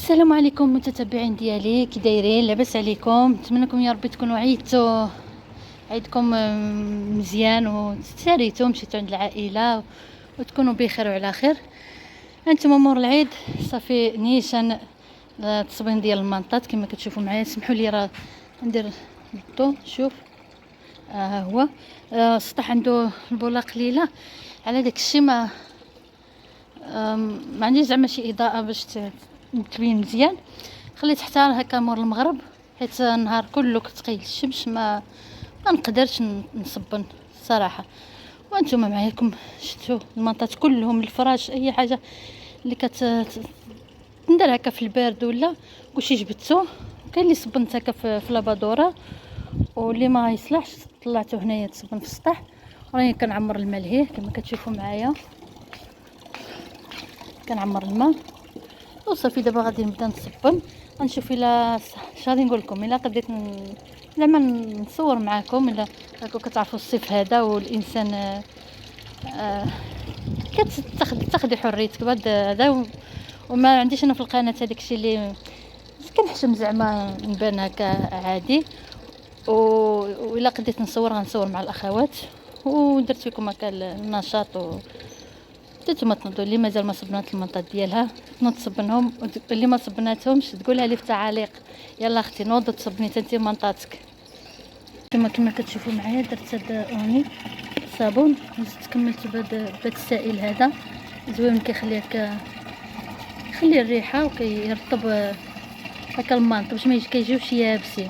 السلام عليكم متتبعين ديالي، كي دايرين؟ لاباس عليكم؟ نتمنىكم يا ربي تكونوا عيدتوا عيدكم مزيان وتساليتوا مشيتوا عند العائله وتكونوا بخير وعلى خير. انتم مور العيد صافي نيشان التصبين ديال المنطات كما كتشوفوا معايا. سمحوا لي راه ندير الضو. شوف ها هو السطح عنده البوله قليله، على داك الشيء ما عنديش زعما شي اضاءه باش تبين مزيان. خليت حتى هكا مور المغرب حيت النهار كله كتقيل الشمس، ما نقدرش نصبن صراحه. وانتم معاكم شفتوا المنطات كلهم، الفراش اي حاجه اللي ندير هكا في البارد ولا كلشي جبدتو. كاين اللي صبنت هكا في لابادوره، واللي ما يصلحش طلعته هنايا تصبن في السطح. راني كنعمر الماء لهيه كما كتشوفوا معايا، كنعمر الماء وصافي. دابا غادي نبدا نصبن، غنشوف الا اش غادي نقول لكم، الا قديت زعما نصور معاكم. الا راكم كتعرفوا الصيف هذا والانسان كتاخدي حريتك بهذا هذا. وما عنديش انا في القناه هذاك الشيء اللي كنحشم زعما نبان هكا عادي. والا قديت نصور غنصور مع الاخوات ودرت لكم هكا النشاط. نتوما تنوضوا اللي مازال ما صبنات المنطات ديالها تنوض تصبنهم، اللي ما صبناتهمش تقولها لي في التعاليق. يلا اختي نوض تصبني انت منطاتك. كما كتشوفوا معايا درت هاد اوني صابون وزدت كملت بهذا السائل هذا زوين، كيخلي الريحه وكيرطب هكا المنط باش ما كيجيوش يابسين.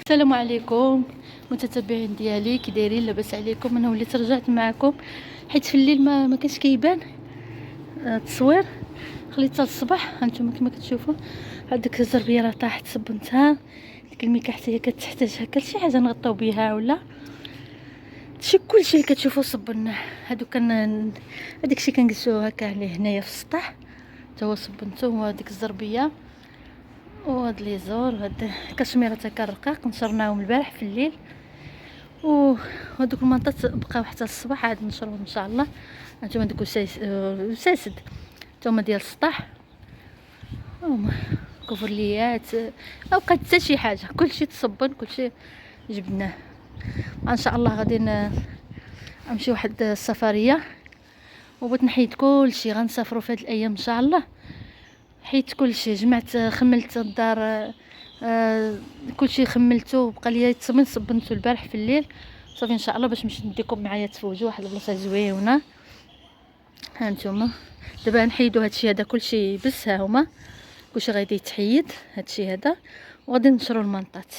السلام عليكم متتبعين ديالي، كي دايرين؟ لاباس عليكم؟ انا وليت رجعت معكم حيت في الليل ما كانش كيبان التصوير، خليتها للصباح. هانتوما كما كتشوفوا هذيك الزربيه راه طاحت صبنتها. ديك الميكا حتى هي كتحتاج هكا لشي حاجه نغطيو بها ولا كلشي اللي كتشوفوا صبناه. هادو هذاك الشيء كنجلسو هكا عليه هنايا في السطح حتى هو صبنته. وهذيك الزربيه وهاد لي زور وهاد كشميرات هكا رقاق نشرناهم البارح في الليل. وهادوك المنطات بقاو حتى الصباح عاد نشرهم ان شاء الله. هانتوما دوك وساسد نتوما ديال السطح هما كوفرليات، ما بقات حتى شي حاجه، كلشي تصبن كلشي جبناه. ان شاء الله غادي نمشي واحد السفريه وبغيت نحيد كلشي. غنسافروا في هاد الايام ان شاء الله. حيت كلشي جمعت خملت الدار كلشي خملته بقى لي يتصبن صبنته البارح في الليل صافي ان شاء الله باش نمشي نديكم معايا تفوجوا واحد البلاصه زوينه. ها انتم دابا نحيدوا هادشي هذا كلشي بس ها هما كلشي غادي يتحيد هادشي هذا وغادي نشروا المنطات.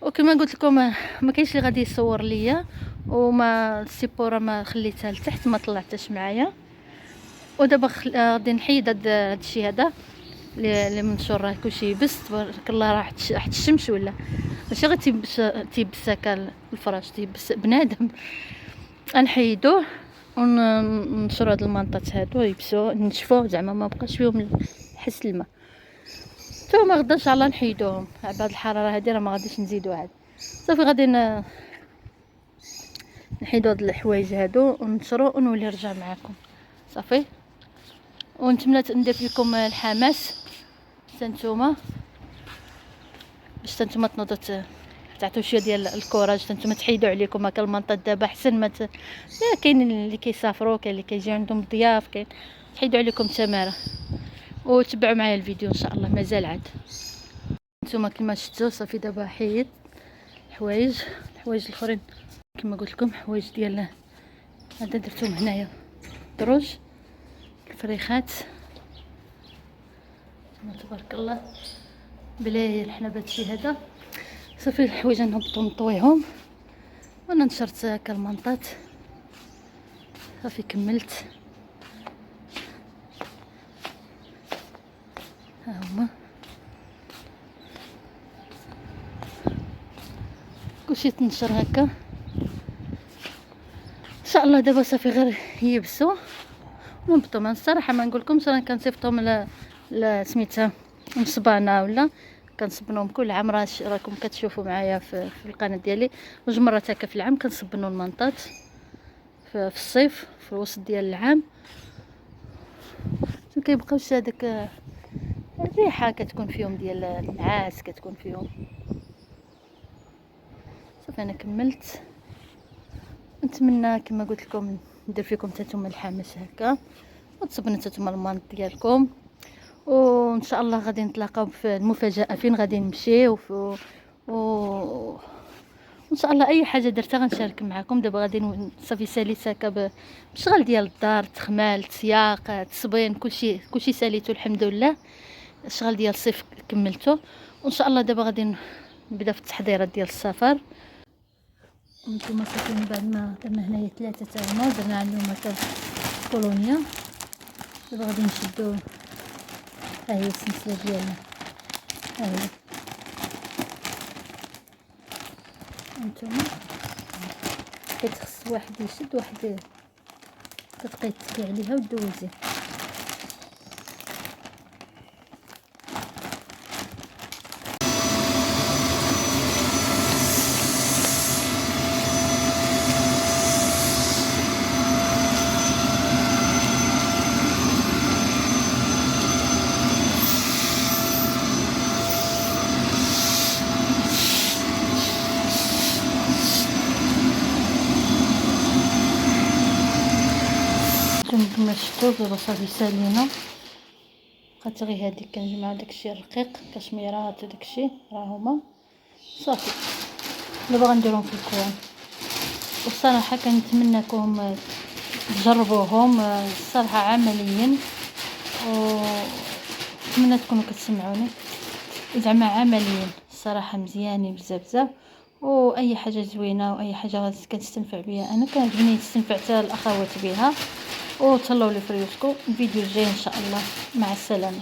وكما قلت لكم ما كاينش اللي غادي يصور ليا، وما السيبوره ما خليتها لتحت ما طلعتش معايا. ودابا غادي نحيد هادشي هذا اللي منشور. راه كلشي يبس تبارك الله، راه حتى الشمس ولا ماشي غير تيبس هكا الفراش، تيبس بنادم. غنحيدوه وننشروا هاد المنطات هادو يبسوا نشفوه زعما ما بقاش فيهم حس الماء. ثم غدا ان شاء الله نحيدوهم بعد الحراره هذه، راه ما غاديش نزيدو عاد. صافي غادي نحيدو هاد الحوايج هادو وننشروا ونولي نرجع معكم صافي. ونتمنى ندير لكم الحماس حتى نتوما باش نتوما تنوضوا تعطيو شويه ديال الكوراج حتى نتوما تحيدوا عليكم هكا المنطقه دابا احسن ما كاينين اللي كيسافروا، كاين اللي كيجي عندهم ضياف، كاين تحيدوا عليكم تماره. وتبعوا معايا الفيديو ان شاء الله مازال عاد. نتوما كما شفتوا صافي دابا حيد الحوايج الاخرين كما قلت لكم، حوايج ديال هذا درتهم هنايا دروج الفريخات تبارك الله بلا الحنا بهادشي هذا. صافي الحوايج نهبطو نطويهم وانا نشرت هكا المنطات صافي كملت. ها هما كلشي تنشر هكا ان شاء الله. دابا صافي غير يبسوا ونهبطو. من الصراحه ما نقولكمش راه كنصيفطهم لا سميتها مصبانه ولا كنصبنوهم كل عام. راكم كتشوفوا معايا في القناه ديالي جوج مرات هكا في العام كنصبنوا المنطات في الصيف في الوسط ديال العام. ما كيبقاوش هذاك الريحه كتكون فيهم ديال النعاس كتكون فيهم. صافي انا كملت. نتمنى كما قلت لكم ندير فيكم نتوما الحماس هكا وتصبنوا نتوما المنط ديالكم. وان شاء الله غادي نتلاقاو في المفاجاه فين غادي نمشيو وان شاء الله اي حاجه درتها غنشارك معكم. دابا غادي صافي ساليت هكا بشغل ديال الدار، تخمال، تسياق، تصبين، كلشي ساليته الحمد لله. الشغل ديال الصيف كملته وان شاء الله دابا غادي نبدا في التحضيرات ديال السفر. نتوما صافي من بعد ما درنا هنايا 3 تاع هما درنا عندهم هكا كولونيا. دابا غادي نشدو ها هي السلسله ديالنا. ها هي هانتوما كتخص واحد يشد واحد كتبقاي تكي عليها ودوزي. كما شفتوا دابا صافي سالينا. بقات غير هاديك كنجمعو داكشي الرقيق كشميرات وداكشي راه هما صافي. دابا غنديرهم في الكوان. والصراحه كنتمنىكم تجربوهم الصراحه عمليا ونتمنى تكونوا كتسمعوني زعما عمليا الصراحه مزيانين بزاف واي حاجه زوينه واي حاجه كنستنفع بها انا كنعجبني نستنفع حتى الاخوات بها. وتهلاو لي في ريوسكم الفيديو الجاي ان شاء الله. مع السلامه.